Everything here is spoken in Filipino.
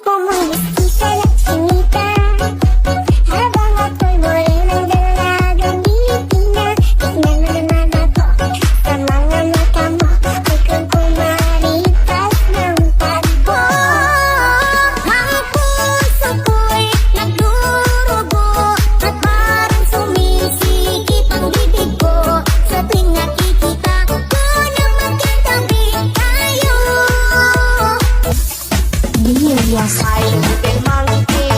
pumuliski sa laksinita habang ako'y morenang dalagang Pilipina. Tignan mo naman ako sa mga mata mo, mukhang kumaripas ng tagpo. Ang puso ko'y nagdurugo at parang sumisikip ang bibig ko sa tuwing nakikita ko na magkatabi tayo. Niya sa'yo kay malaki